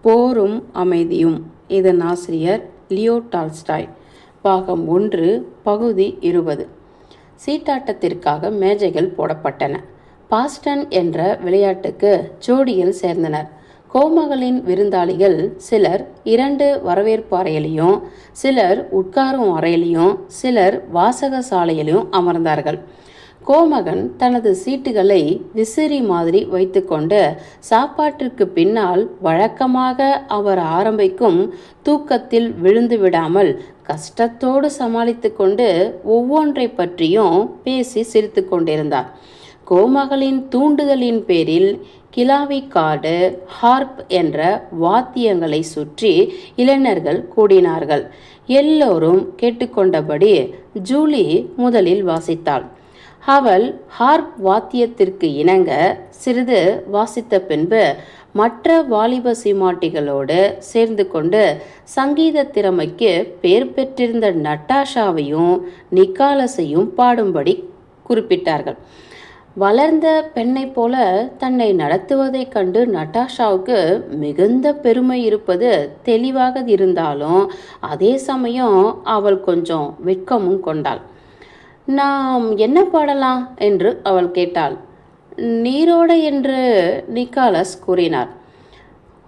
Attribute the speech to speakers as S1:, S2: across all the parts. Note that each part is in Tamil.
S1: போரும் அமைதியும். இதன் ஆசிரியர் லியோ டால்ஸ்டாய். பாகம் 1, பகுதி 20. சீட்டாட்டத்திற்காக மேஜைகள் போடப்பட்டன. பாஸ்டன் என்ற விளையாட்டுக்கு ஜோடியில் சேர்ந்தனர். கோமகளின் விருந்தாளிகள் சிலர் 2 வரவேற்பு அறையிலையும், சிலர் உட்காரும் அறையிலையும், சிலர் வாசக சாலையிலையும் அமர்ந்தார்கள். கோமகன் தனது சீட்டுகளை விசிறி மாதிரி வைத்துக்கொண்டு சாப்பாட்டிற்கு பின்னால் வழக்கமாக அவர் ஆரம்பிக்கும் தூக்கத்தில் விழுந்து விடாமல் கஷ்டத்தோடு சமாளித்து கொண்டு ஒவ்வொன்றை பற்றியும் பேசி சிரித்து கொண்டிருந்தார். கோமகளின் தூண்டுதலின் பேரில் கிளாவிகார்டு, ஹார்ப் என்ற வாத்தியங்களை சுற்றி இளைஞர்கள் கூடினார்கள். எல்லோரும் கேட்டுக்கொண்டபடி ஜூலி முதலில் வாசித்தாள். அவள் ஹார்ப் வாத்தியத்திற்கு இணங்க சிறிது வாசித்த பின்பு மற்ற வாலிப சீமாட்டிகளோடு சேர்ந்து கொண்டு சங்கீத திறமைக்கு பெயர் பெற்றிருந்த நட்டாஷாவையும் நிக்காலஸையும் பாடும்படி குறிப்பிட்டார்கள். வளர்ந்த பெண்ணை போல தன்னை நடத்துவதைக் கண்டு நட்டாஷாவுக்கு மிகுந்த பெருமை இருப்பது தெளிவாக இருந்தாலும் அதே சமயம் அவள் கொஞ்சம் வெட்கமும் கொண்டாள். நாம் என்ன பாடலாம் என்று அவள் கேட்டாள். நீரோட என்று நிக்காலஸ் கூறினார்.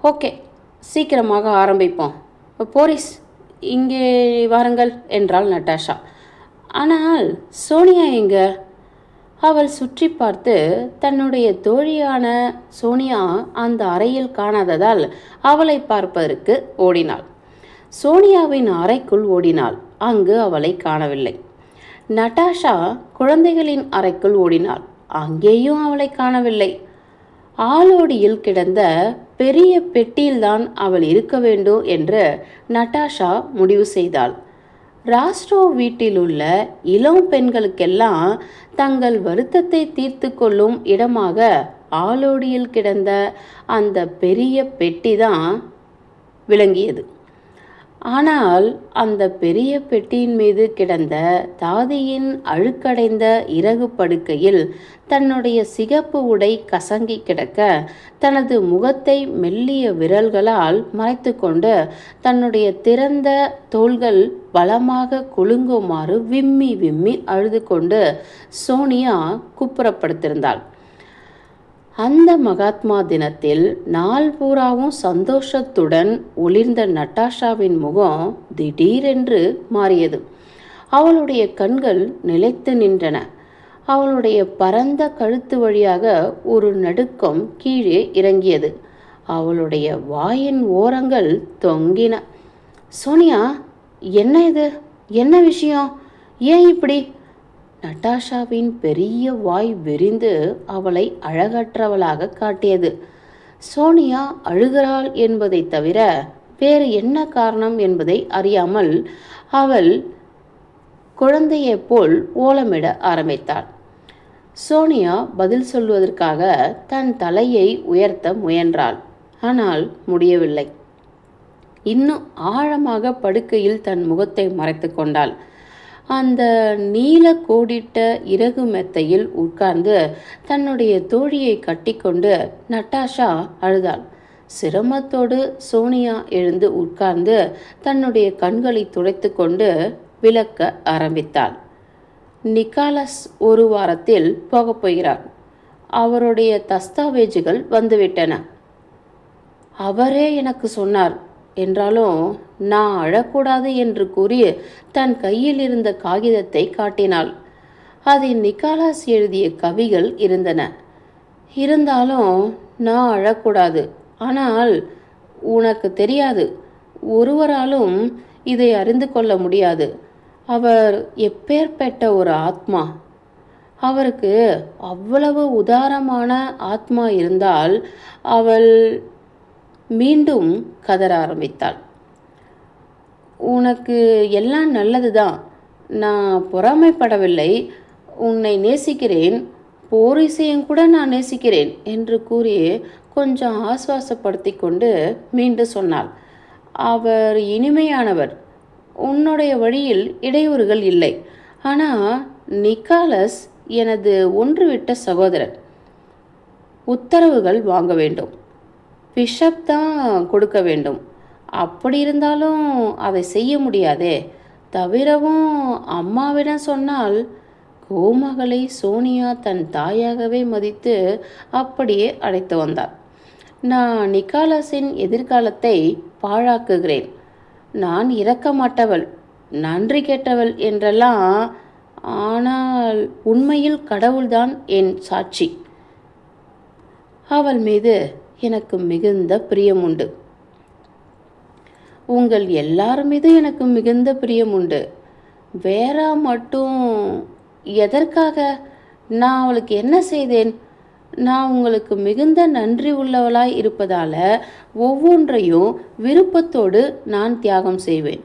S1: ஓகே, சீக்கிரமாக ஆரம்பிப்போம். போரிஸ், இங்கே வாருங்கள் என்றாள் நட்டாஷா. ஆனால் சோனியா எங்க? அவள் சுற்றி பார்த்து தன்னுடைய தோழியான சோனியா அந்த அறையில் காணாததால் அவளை பார்ப்பதற்கு ஓடினாள். சோனியாவின் அறைக்குள் ஓடினாள். அங்கு அவளை காணவில்லை. நட்டாஷா குழந்தைகளின் அறைக்குள் ஓடினாள். அங்கேயும் அவளை காணவில்லை. ஆளோடியில் கிடந்த பெரிய பெட்டியில்தான் அவள் இருக்க வேண்டும் என்று நட்டாஷா முடிவு செய்தாள். ராஸ்ட்ரோ வீட்டில் உள்ள இளம் பெண்களுக்கெல்லாம் தங்கள் வருத்தத்தை தீர்த்து கொள்ளும் இடமாக ஆளோடியில் கிடந்த அந்த பெரிய பெட்டிதான் விளங்கியது. ஆனால் அந்த பெரிய பெட்டியின் மீது கிடந்த தாதியின் அழுக்கடைந்த இறகு படுக்கையில் தன்னுடைய சிகப்பு உடை கசங்கி கிடக்க தனது முகத்தை மெல்லிய விரல்களால் மறைத்து கொண்டு தன்னுடைய திறந்த தோள்கள் பலமாக குலுங்குமாறு விம்மி விம்மி அழுது கொண்டு சோனியா குப்புறப்படுத்திருந்தாள். அந்த மகாத்மா தினத்தில் நாள் பூராவும் சந்தோஷத்துடன் ஒளிர்ந்த நட்டாஷாவின் முகம் திடீரென்று மாறியது. அவளுடைய கண்கள் நிலைத்து நின்றன. அவளுடைய பரந்த கழுத்து வழியாக ஒரு நடுக்கம் கீழே இறங்கியது. அவளுடைய வாயின் ஓரங்கள் தொங்கின. சோனியா, என்ன இது? என்ன விஷயம்? ஏன் இப்படி? நட்டாஷாவின் பெரிய வாய் விரிந்து அவளை அழகற்றவளாக காட்டியது. சோனியா அழுகிறாள் என்பதை தவிர வேறு என்ன காரணம் என்பதை அறியாமல் அவள் குழந்தையைப் போல் ஓலமிட ஆரம்பித்தாள். சோனியா பதில் சொல்வதற்காக தன் தலையை உயர்த்த முயன்றாள். ஆனால் முடியவில்லை. இன்னும் ஆழமாக படுக்கையில் தன் முகத்தை மறைத்து கொண்டாள். அந்த நீல கோடிட்ட இறகு மெத்தையில் உட்கார்ந்து தன்னுடைய தோழியை கட்டிக்கொண்டு நட்டாஷா அழுதாள். சிரமத்தோடு சோனியா எழுந்து உட்கார்ந்து தன்னுடைய கண்களை துடைத்து கொண்டு விளக்க ஆரம்பித்தாள். நிக்காலஸ் 1 வாரத்தில் போகப் போகிறார். அவருடைய தஸ்தாவேஜுகள் வந்துவிட்டன. அவரே எனக்கு சொன்னார் என்றாலும் நான் அழக்கூடாது என்று கூறி தன் கையில் இருந்த காகிதத்தை காட்டினாள். அதில் நிக்காலஸ் எழுதிய கவிகள் இருந்தன. இருந்தாலும் நான் அழக்கூடாது. ஆனால் உனக்கு தெரியாது, ஒருவராலும் இதை அறிந்து கொள்ள முடியாது. அவர் எப்பேற்பட்ட ஒரு ஆத்மா. அவருக்கு அவ்வளவு உதாரமான ஆத்மா இருந்தால் அவள் மீண்டும் கதற ஆரம்பித்தாள். உனக்கு எல்லாம் நல்லதுதான். நான் பொறாமைப்படவில்லை. உன்னை நேசிக்கிறேன். போரிசையும் கூட நான் நேசிக்கிறேன் என்று கூறி கொஞ்சம் ஆசுவாசப்படுத்தி கொண்டு மீண்டும் சொன்னாள். அவர் இனிமையானவர். உன்னுடைய வழியில் இடையூறுகள் இல்லை. ஆனால் நிக்காலஸ் எனது ஒன்றுவிட்ட சகோதரர். உத்தரவுகள் வாங்க வேண்டும். பிஷப் தான் கொடுக்க வேண்டும். அப்படி இருந்தாலும் அதை செய்ய முடியாதே. தவிரவும் அம்மாவிடம் சொன்னால் கோமகளை சோனியா தன் தாயாகவே மதித்து அப்படியே அழைத்து வந்தார். நான் நிக்காலஸின் எதிர்காலத்தை பாழாக்குகிறேன், நான் இரக்கமாட்டவள், நன்றி கெட்டவள் என்றெல்லாம். ஆனால் உண்மையில் கடவுள்தான் என் சாட்சி. அவள் மீது எனக்கு மிகுந்த பிரியம் உண்டு. உங்கள் எல்லார் மீதும் எனக்கு மிகுந்த பிரியம் உண்டு. வேறா மட்டும் எதற்காக? நான் அவளுக்கு என்ன செய்தேன்? நான் உங்களுக்கு மிகுந்த நன்றி உள்ளவளாய் இருப்பதால் ஒவ்வொன்றையும் விருப்பத்தோடு நான் தியாகம் செய்வேன்.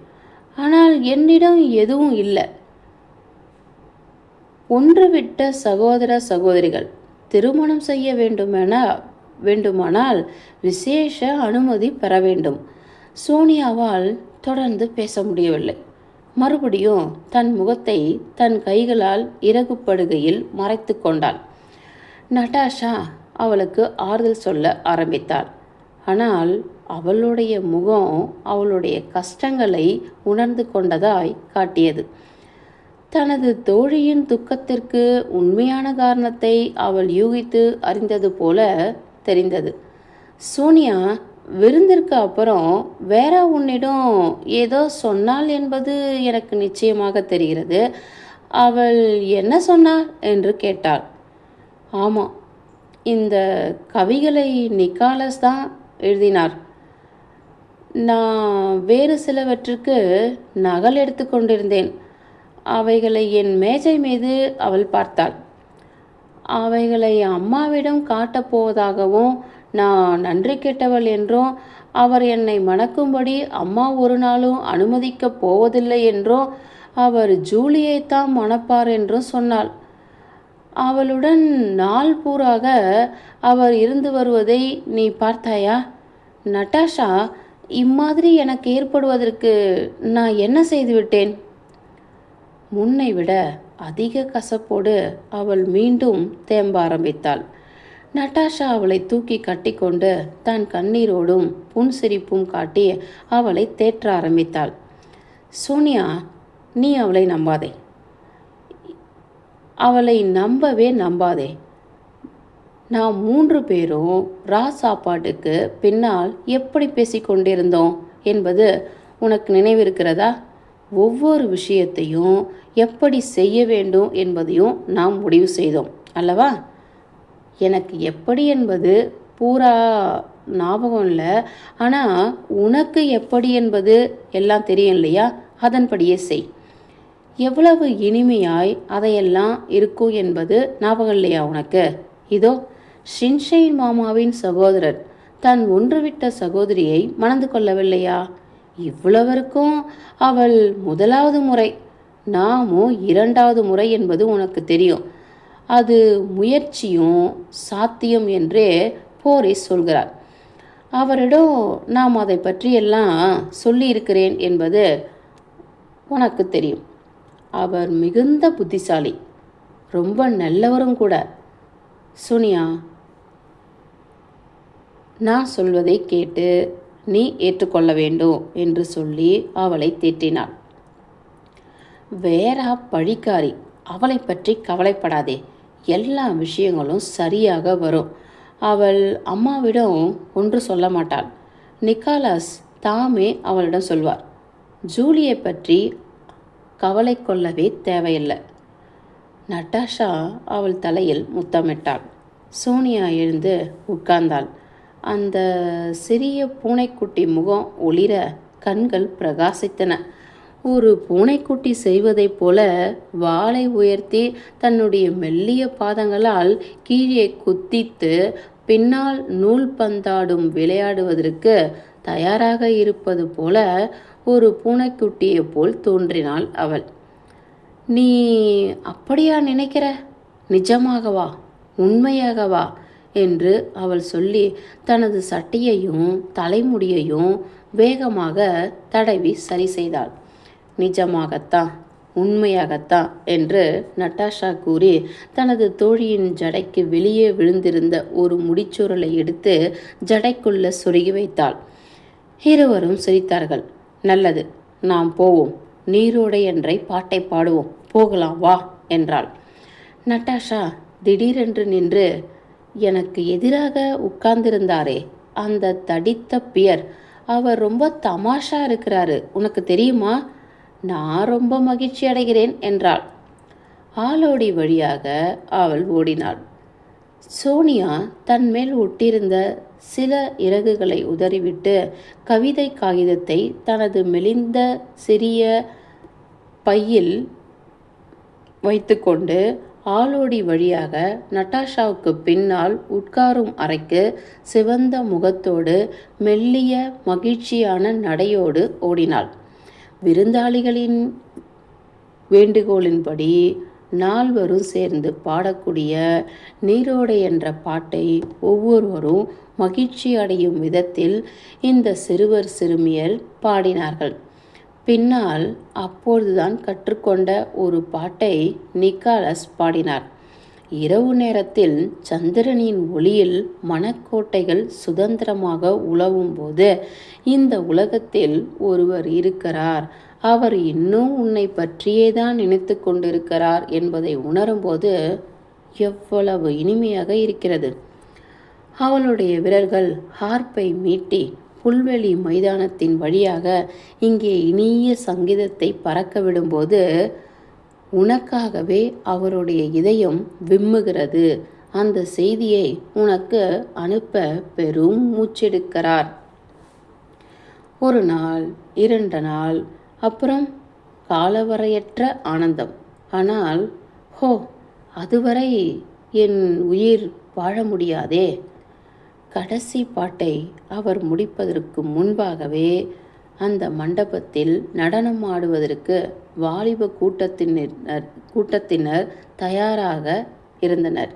S1: ஆனால் என்னிடம் எதுவும் இல்லை. ஒன்றுவிட்ட சகோதர சகோதரிகள் திருமணம் செய்ய வேண்டுமானால் விசேஷ அனுமதி பெற வேண்டும். சோனியாவால் தொடர்ந்து பேச முடியவில்லை. மறுபடியும் தன் முகத்தை தன் கைகளால் இறகுப்படுகையில் மறைத்து கொண்டாள். நட்டாஷா அவளுக்கு ஆறுதல் சொல்ல ஆரம்பித்தாள். ஆனால் அவளுடைய முகம் அவளுடைய கஷ்டங்களை உணர்ந்து கொண்டதாய் காட்டியது. தனது தோழியின் துக்கத்திற்கு உண்மையான காரணத்தை அவள் யூகித்து அறிந்தது போல தெரிந்தது. சோனியா, விருந்திற்கு அப்புறம் வேற உன்னிடம் ஏதோ சொன்னாள் என்பது எனக்கு நிச்சயமாக தெரிகிறது. அவள் என்ன சொன்னாள் என்று கேட்டாள். ஆமாம், இந்த கவிகளை நிக்காலஸ் தான் எழுதினார். நான் வேறு சிலவற்றுக்கு நகல் எடுத்து கொண்டிருந்தேன். அவைகளை என் மேஜை மீது அவள் பார்த்தாள். அவைகளை அம்மாவிடம் காட்டப்போவதாகவும் நான் நன்றி கெட்டவள் என்றும் அவர் என்னை மணக்கும்படி அம்மா ஒரு நாளும் அனுமதிக்கப் போவதில்லை என்றும் அவர் ஜூலியைத்தான் மணப்பார் என்றும் சொன்னாள். அவளுடன் நாள் பூராக அவர் இருந்து வருவதை நீ பார்த்தாயா? நட்டாஷா, இம்மாதிரி எனக்கு ஏற்படுவதற்கு நான் என்ன செய்துவிட்டேன்? முன்னை விட அதிக கசப்போடு அவள் மீண்டும் தேம்ப ஆரம்பித்தாள். நட்டாஷா அவளை தூக்கி கட்டிக்கொண்டு தன் கண்ணீரோடும் புன்சிரிப்பும் காட்டி அவளை தேற்ற ஆரம்பித்தாள். சோனியா, நீ அவளை நம்பாதே, அவளை நம்பவே நம்பாதே. நாம் 3 பேரும் சாப்பாட்டுக்கு பின்னால் எப்படி பேசிக்கொண்டிருந்தோம் என்பது உனக்கு நினைவிருக்கிறதா? ஒவ்வொரு விஷயத்தையும் எப்படி செய்ய வேண்டும் என்பதையும் நாம் முடிவு செய்தோம் அல்லவா? எனக்கு எப்படி என்பது பூரா ஞாபகம் இல்லை, ஆனால் உனக்கு எப்படி என்பது எல்லாம் தெரியும் இல்லையா? அதன்படியே செய். எவ்வளவு இனிமையாய் அதையெல்லாம் இருக்கும் என்பது ஞாபகம் இல்லையா உனக்கு? இதோ ஷின்ஷெயின் மாமாவின் சகோதரர் தன் ஒன்றுவிட்ட சகோதரியை மணந்து கொள்ளவில்லையா? இவ்வளவருக்கும் அவள் முதலாவது முறை, நாமும் 2வது முறை என்பது உனக்கு தெரியும். அது முயற்சியும் சாத்தியம் என்றே போரிஸ் சொல்கிறார். அவரிடம் நாம் அதை பற்றியெல்லாம் சொல்லியிருக்கிறேன் என்பது உனக்கு தெரியும். அவர் மிகுந்த புத்திசாலி, ரொம்ப நல்லவரும் கூட. சோனியா, நான் சொல்வதை கேட்டு நீ ஏற்றுக்கொள்ள வேண்டும் என்று சொல்லி அவளை தேற்றினாள். வேறா பழிக்காரி, அவளை பற்றி கவலைப்படாதே, எல்லா விஷயங்களும் சரியாக வரும். அவள் அம்மாவிடம் ஒன்று சொல்ல மாட்டாள். நிக்காலஸ் தாமே அவளிடம் சொல்வார். ஜூலியை பற்றி கவலை கொள்ளவே தேவையில்லை. நட்டாஷா அவள் தலையில் முத்தமிட்டாள். சோனியா எழுந்து உட்கார்ந்தாள். அந்த சிறிய பூனைக்குட்டி முகம் ஒளிர கண்கள் பிரகாசித்தன. ஒரு பூனைக்குட்டி செய்வதைப் போல வாளை உயர்த்தி தன்னுடைய மெல்லிய பாதங்களால் கீழே குத்தித்து பின்னால் நூல் பந்தாடும் விளையாடுவதற்கு தயாராக இருப்பது போல ஒரு பூனைக்குட்டியை போல் தோன்றினாள் அவள். நீ அப்படியா நினைக்கிற? நிஜமாகவா, உண்மையாகவா என்று அவள் சொல்லி தனது சட்டையையும் தலைமுடியையும் வேகமாக தடவி சரி செய்தாள். நிஜமாகத்தான், உண்மையாகத்தான் என்று நட்டாஷா கூறி தனது தோழியின் ஜடைக்கு வெளியே விழுந்திருந்த ஒரு முடிச்சுருளை எடுத்து ஜடைக்குள்ள சொருகி வைத்தாள். இருவரும் சிரித்தார்கள். நல்லது, நாம் போவோம், நீரோடை என்ற பாட்டை பாடுவோம், போகலாம் வா என்றாள். நட்டாஷா திடீரென்று நின்று, எனக்கு எதிராக உட்கார்ந்திருந்தாரே அந்த தடித்த பியர், அவர் ரொம்ப தமாஷா இருக்கிறாரு, உனக்கு தெரியுமா? நான் ரொம்ப மகிழ்ச்சி அடைகிறேன் என்றாள். ஆளோடி வழியாக அவள் ஓடினாள். சோனியா தன் மேல் ஒட்டியிருந்த சில இறகுகளை உதறிவிட்டு கவிதை காகிதத்தை தனது மெலிந்த சிறிய பையில் வைத்துக்கொண்டு ஆளோடி வழியாக நட்டாஷாவுக்கு பின்னால் உட்காரும் அறைக்கு சிவந்த முகத்தோடு மெல்லிய மகிழ்ச்சியான நடையோடு ஓடினாள். விருந்தாளிகளின் வேண்டுகோளின்படி நால்வரும் சேர்ந்து பாடக்கூடிய நீரோடை என்ற பாட்டை ஒவ்வொருவரும் மகிழ்ச்சி அடையும் விதத்தில் இந்த சிறுவர் சிறுமியர் பாடினார்கள். பின்னால் அப்பொழுதுதான் கற்றுக்கொண்ட ஒரு பாட்டை நிக்காலஸ் பாடினார். இரவு நேரத்தில் சந்திரனின் ஒளியில் மனக்கோட்டைகள் சுதந்திரமாக உலவும் போது இந்த உலகத்தில் ஒருவர் இருக்கிறார், அவர் இன்னும் உன்னை பற்றியேதான் நினைத்து கொண்டிருக்கிறார் என்பதை உணரும்போது எவ்வளவு இனிமையாக இருக்கிறது. அவளுடைய விரல்கள் ஹார்ப்பை மீட்டி புல்வெளி மைதானத்தின் வழியாக இங்கே இனிய சங்கீதத்தை பறக்க விடும்போது உனக்காகவே அவருடைய இதயம் விம்முகிறது. அந்த செய்தியை உனக்கு அனுப்ப பெரும் மூச்செடுக்கிறார். ஒரு நாள், 2 நாள், அப்புறம் காலவரையற்ற ஆனந்தம். ஆனால் ஹோ, அதுவரை என் உயிர் வாழ முடியாதே. கடைசி பாட்டை அவர் முடிப்பதற்கு முன்பாகவே அந்த மண்டபத்தில் நடனம் ஆடுவதற்கு வாலிப கூட்டத்தினர் தயாராக இருந்தனர்.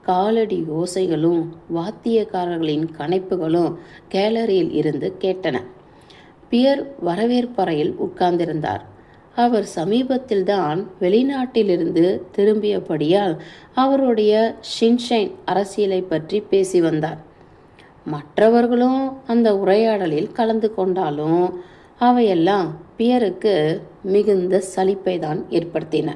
S1: காலடி ஓசைகளும் வாத்தியக்காரர்களின் கனைப்புகளும் கேலரியில் இருந்து கேட்டன. பியர் வரவேற்பறையில் உட்கார்ந்திருந்தார். அவர் சமீபத்தில்தான் வெளிநாட்டிலிருந்து திரும்பியபடியால் அவருடைய ஷின்ஷைன் அரசியலை பற்றி பேசி வந்தார். மற்றவர்களும் அந்த உரையாடலில் கலந்து கொண்டாலும் அவையெல்லாம் பியருக்கு மிகுந்த சலிப்பை தான் ஏற்படுத்தின.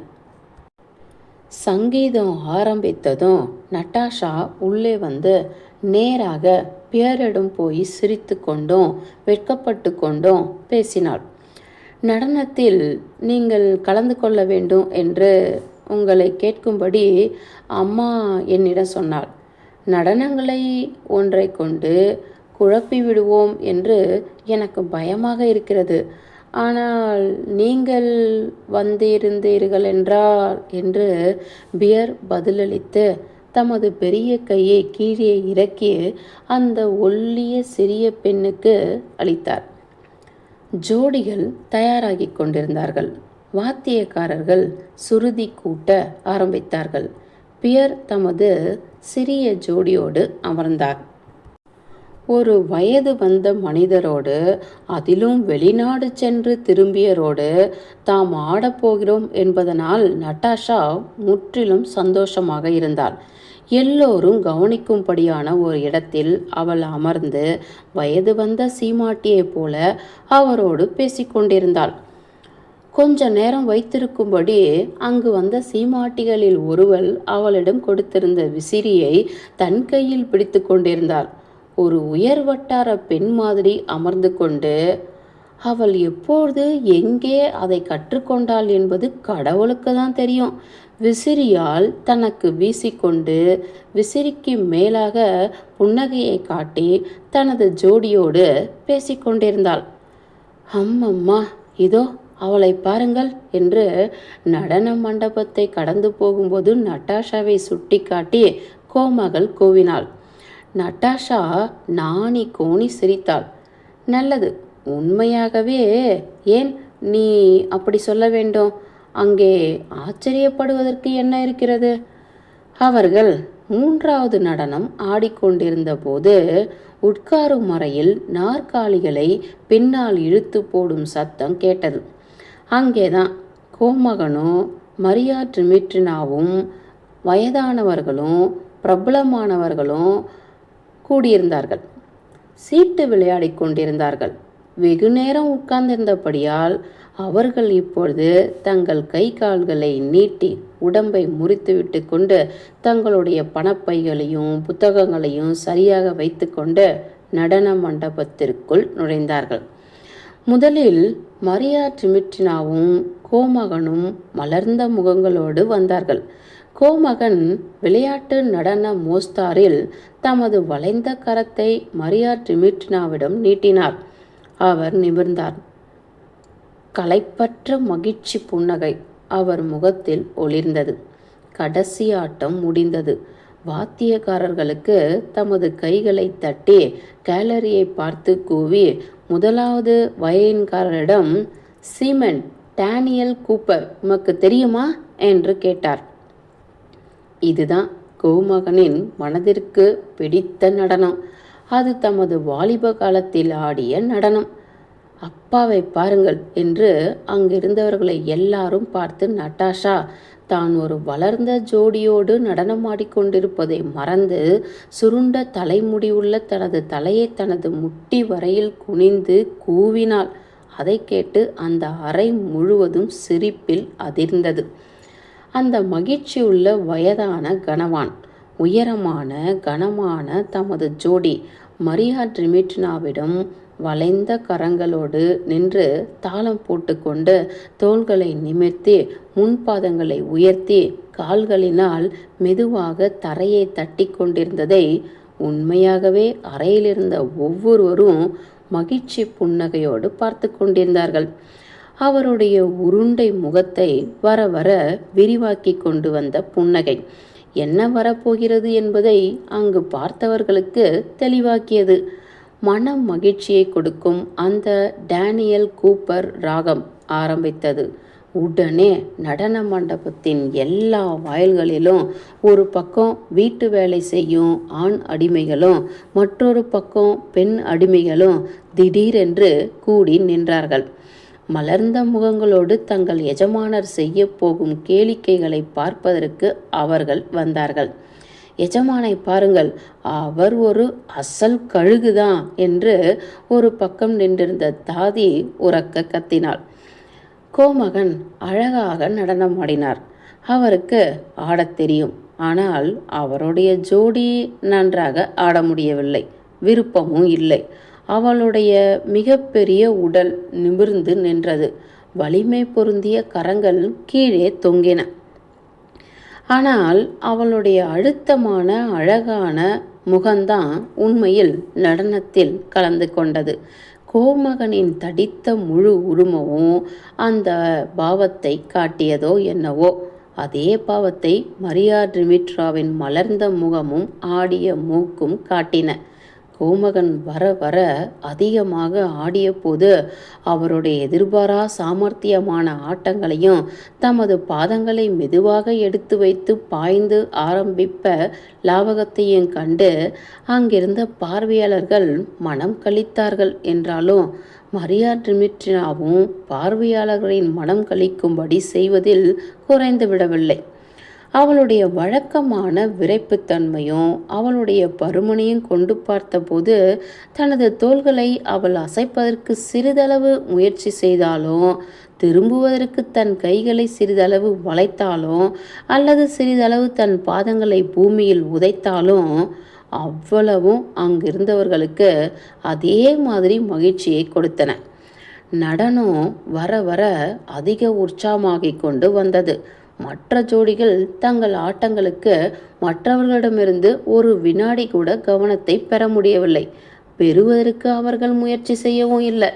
S1: சங்கீதம் ஆரம்பித்ததும் நட்டாஷா உள்ளே வந்து நேராக பியரிடம் போய் சிரித்து கொண்டும் வெட்கப்பட்டு கொண்டும் பேசினாள். நடனத்தில் நீங்கள் கலந்து கொள்ள வேண்டும் என்று உங்களை கேட்கும்படி அம்மா என்னிடம் சொன்னாள். நடனங்களை ஒன்றை கொண்டு குழப்பி விடுவோம் என்று எனக்கு பயமாக இருக்கிறது. ஆனால் நீங்கள் வந்திருந்தீர்கள் என்றால் என்று பியர் பதிலளித்து தமது பெரிய கையை கீழே இறக்கி அந்த ஒல்லிய சிறிய பெண்ணுக்கு அளித்தார். ஜோடிகள் தயாராகி கொண்டிருந்தார்கள். வாத்தியக்காரர்கள் சுருதி கூட்ட ஆரம்பித்தார்கள். பியர் தமது சிறிய ஜோடியோடு அமர்ந்தார். ஒரு வயது வந்த மனிதரோடு, அதிலும் வெளிநாடு சென்று திரும்பியரோடு தாம் ஆடப்போகிறோம் என்பதனால் நட்டாஷா முற்றிலும் சந்தோஷமாக இருந்தாள். எல்லோரும் கவனிக்கும்படியான ஒரு இடத்தில் அவள் அமர்ந்து வயது வந்த சீமாட்டியைப் போல அவரோடு பேசிக்கொண்டிருந்தாள். கொஞ்ச நேரம் வைத்திருக்கும்படி அங்கு வந்த சீமாட்டிகளில் ஒருவள் அவளிடம் கொடுத்திருந்த விசிறியை தன் கையில் பிடித்து கொண்டிருந்தாள். ஒரு உயர் வட்டார பெண் மாதிரி அமர்ந்து கொண்டு அவள் எப்பொழுது எங்கே அதை கற்றுக்கொண்டாள் என்பது கடவுளுக்கு தான் தெரியும். விசிறியால் தனக்கு வீசிக்கொண்டு விசிறிக்கு மேலாக புன்னகையை காட்டி தனது ஜோடியோடு பேசிக்கொண்டிருந்தாள். அம்மம்மா, இதோ அவளை பாருங்கள் என்று நடன மண்டபத்தை கடந்து போகும்போது நட்டாஷாவை சுட்டி காட்டி கோமகள் கூவினாள். நட்டாஷா நாணி கோணி சிரித்தாள். நல்லது, உண்மையாகவே ஏன் நீ அப்படி சொல்ல வேண்டும்? அங்கே ஆச்சரியப்படுவதற்கு என்ன இருக்கிறது? அவர்கள் 3வது நடனம் ஆடிக்கொண்டிருந்த போது உட்காரும் அறையில் நாற்காலிகளை பின்னால் இழுத்து போடும் சத்தம் கேட்டது. அங்கேதான் கோமகனும் மரியா டிமிட்ரினாவும் வயதானவர்களும் பிரபலமானவர்களும் கூடியிருந்தார்கள். சீட்டு விளையாடி கொண்டிருந்தார்கள். வெகு நேரம் உட்கார்ந்திருந்தபடியால் அவர்கள் இப்பொழுது தங்கள் கை கால்களை நீட்டி உடம்பை முறித்துவிட்டு கொண்டு தங்களுடைய பணப்பைகளையும் புத்தகங்களையும் சரியாக வைத்து கொண்டு நடன மண்டபத்திற்குள் நுழைந்தார்கள். முதலில் மரியா டிமிட்ரினாவும் கோமகனும் மலர்ந்த முகங்களோடு வந்தார்கள். கோமகன் விளையாட்டு நடன மோஸ்தாரில் தமது வளைந்த கரத்தை மரியா டிமிட்ரினாவிடம் நீட்டினார். அவர் நிமிர்ந்தார். களைப்பற்ற மகிழ்ச்சி புன்னகை அவர் முகத்தில் ஒளிர்ந்தது. கடைசி ஆட்டம் முடிந்தது. வாத்தியக்காரர்களுக்கு தமது கைகளை தட்டி கேலரியை பார்த்து கூவி முதலாவது வயலின்காரரிடம், சீமன் டேனியல் கூப்பர் உமக்கு தெரியுமா என்று கேட்டார். இதுதான் கோமகனின் மனதிற்கு பிடித்த நடனம். அது தமது வாலிப காலத்தில் ஆடிய நடனம். அப்பாவை பாருங்கள் என்று அங்கிருந்தவர்களை எல்லாரும் பார்த்து நட்டாஷா தான் ஒரு வளர்ந்த ஜோடியோடு நடனமாடிக்கொண்டிருப்பதை மறந்து சுருண்ட தலைமுடியுள்ள தனது தலையை தனது முட்டி வரையில் குனிந்து கூவினாள். அதை கேட்டு அந்த அறை முழுவதும் சிரிப்பில் அதிர்ந்தது. அந்த மகிழ்ச்சியுள்ள வயதான கனவான் உயரமான கனமான தமது ஜோடி மரியா டிமிட்ரினாவிடம் வளைந்த கரங்களோடு நின்று தாளம் போட்டுக்கொண்டு தோள்களை நிமிர்த்தி முன்பாதங்களை உயர்த்தி கால்களினால் மெதுவாக தரையை தட்டி கொண்டிருந்ததை உண்மையாகவே அறையிலிருந்த ஒவ்வொருவரும் மகிழ்ச்சி புன்னகையோடு பார்த்து கொண்டிருந்தார்கள். அவருடைய உருண்டை முகத்தை வர வர விரிவாக்கி கொண்டு வந்த புன்னகை என்ன வரப்போகிறது என்பதை அங்கு பார்த்தவர்களுக்கு தெளிவாக்கியது. மன மகிழ்ச்சியை கொடுக்கும் அந்த டேனியல் கூப்பர் ராகம் ஆரம்பித்தது. உடனே நடன மண்டபத்தின் எல்லா வாயில்களிலும் ஒரு பக்கம் வீட்டு வேலை செய்யும் ஆண் அடிமைகளும் மற்றொரு பக்கம் பெண் அடிமைகளும் திடீரென்று கூடி நின்றார்கள். மலர்ந்த முகங்களோடு தங்கள் எஜமானர் செய்ய போகும் கேளிக்கைகளை பார்ப்பதற்கு அவர்கள் வந்தார்கள். எஜமானை பாருங்கள், அவர் ஒரு அசல் கழுகுதான் என்று ஒரு பக்கம் நின்றிருந்த தாதி உரக்க கத்தினாள். கோமகன் அழகாக நடனமாடினார். அவருக்கு ஆடத் தெரியும். ஆனால் அவருடைய ஜோடி நன்றாக ஆட முடியவில்லை. விருப்பமும் இல்லை. அவளுடைய மிகப்பெரிய உடல் நிமிர்ந்து நின்றது. வலிமை பொருந்திய கரங்கள் கீழே தொங்கின. ஆனால் அவளுடைய அழுத்தமான அழகான முகம்தான் உண்மையில் நடனத்தில் கலந்து கொண்டது. கோமகனின் தடித்த முழு உருவமும் அந்த பாவத்தை காட்டியதோ என்னவோ. அதே பாவத்தை மரியா டிமிட்ராவின் மலர்ந்த முகமும் ஆடிய மூக்கும் காட்டின. கோமகன் வர வர அதிகமாக ஆடிய போது அவருடைய எதிர்பாரா சாமர்த்தியமான ஆட்டங்களையும் தமது பாதங்களை மெதுவாக எடுத்து வைத்து பாய்ந்து ஆரம்பிப்ப லாவகத்தையும் கண்டு அங்கிருந்த பார்வையாளர்கள் மனம் கழித்தார்கள். என்றாலும் மரியா டிமிட்ரினாவும் பார்வையாளர்களின் மனம் கழிக்கும்படி செய்வதில் குறைந்து விடவில்லை. அவளுடைய வழக்கமான விரைப்புத்தன்மையும் அவளுடைய பருமனையும் கொண்டு பார்த்தபோது தனது தோள்களை அவள் அசைப்பதற்கு சிறிதளவு முயற்சி செய்தாலும், திரும்புவதற்கு தன் கைகளை சிறிதளவு வளைத்தாலும் அல்லது சிறிதளவு தன் பாதங்களை பூமியில் உதைத்தாலும் அவ்வளவும் அங்கிருந்தவர்களுக்கு அதே மாதிரி மகிழ்ச்சியை கொடுத்தன. நடனம் வர வர அதிக உற்சாகமாகிக் கொண்டு வந்தது. மற்ற ஜோடிகள் தங்கள் ஆட்டங்களுக்கு மற்றவர்களிடமிருந்து ஒரு வினாடி கூட கவனத்தை பெற முடியவில்லை. பெறுவதற்கு அவர்கள் முயற்சி செய்யவும் இல்லை.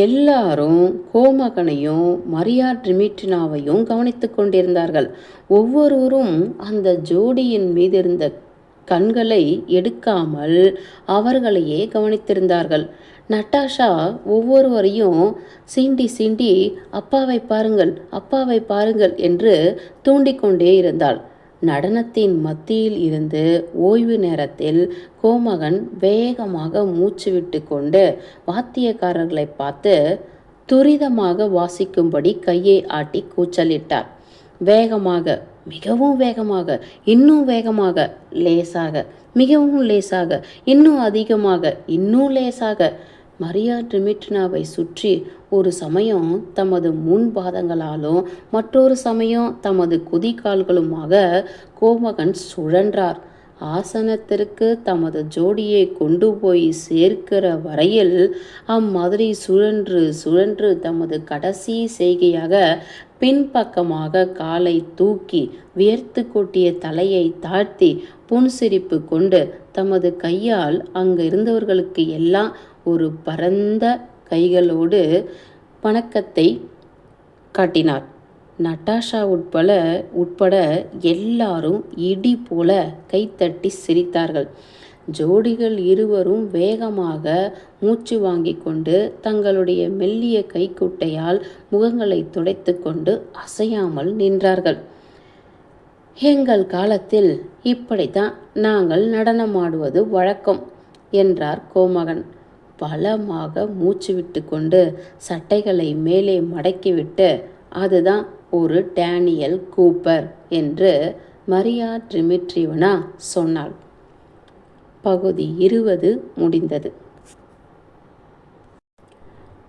S1: எல்லாரும் கோமகனையும் மரியா டிமிட்ரினாவையும் கவனித்து கொண்டிருந்தார்கள். ஒவ்வொருவரும் அந்த ஜோடியின் மீதிருந்த கண்களை எடுக்காமல் அவர்களையே கவனித்திருந்தார்கள். நட்டாஷா ஒவ்வொருவரையும் சீண்டி சீண்டி அப்பாவை பாருங்கள், அப்பாவை பாருங்கள் என்று தூண்டிக்கொண்டே இருந்தாள். நடனத்தின் மத்தியில் இருந்து ஓய்வு நேரத்தில் கோமகன் வேகமாக மூச்சு விட்டு கொண்டு வாத்தியக்காரர்களை பார்த்து, துரிதமாக வாசிக்கும்படி கையை ஆட்டி கூச்சலிட்டார். வேகமாக, மிகவும் வேகமாக, இன்னும் வேகமாக, லேசாக, மிகவும் லேசாக, இன்னும் அதிகமாக, இன்னும் லேசாக. மரியா டிமிட்ரினாவை சுற்றி ஒரு சமயம் தமது முன் பாதங்களாலும் மற்றொரு சமயம் தமது குதிகால்களுமாக கோமகன் சுழன்றார். ஆசனத்திற்கு தமது ஜோடியை கொண்டு போய் சேர்க்கிற வரையில் அம்மாதிரி சுழன்று சுழன்று தமது கடைசி செய்கையாக பின்பக்கமாக காலை தூக்கி வியர்த்து கொட்டிய தலையை தாழ்த்தி புன்சிரிப்பு கொண்டு தமது கையால் அங்கு இருந்தவர்களுக்கு எல்லாம் ஒரு பரந்த கைகளோடு வணக்கத்தை காட்டினார். நட்டாஷா உட்பட எல்லாரும் இடி போல கைத்தட்டி சிரித்தார்கள். ஜோடிகள் இருவரும் வேகமாக மூச்சு வாங்கி கொண்டு தங்களுடைய மெல்லிய கைக்குட்டையால் முகங்களை துடைத்து கொண்டு அசையாமல் நின்றார்கள். எங்கள் காலத்தில் இப்படித்தான் நாங்கள் நடனமாடுவது வழக்கம் என்றார் கோமகன். பலமாக மூச்சு விட்டு கொண்டு சட்டைகளை மேலே மடக்கிவிட்டு, அதுதான் ஒரு டேனியல் கூப்பர் என்று மரியா டிமிட்ரிவனா சொன்னாள். பகுதி 20 முடிந்தது.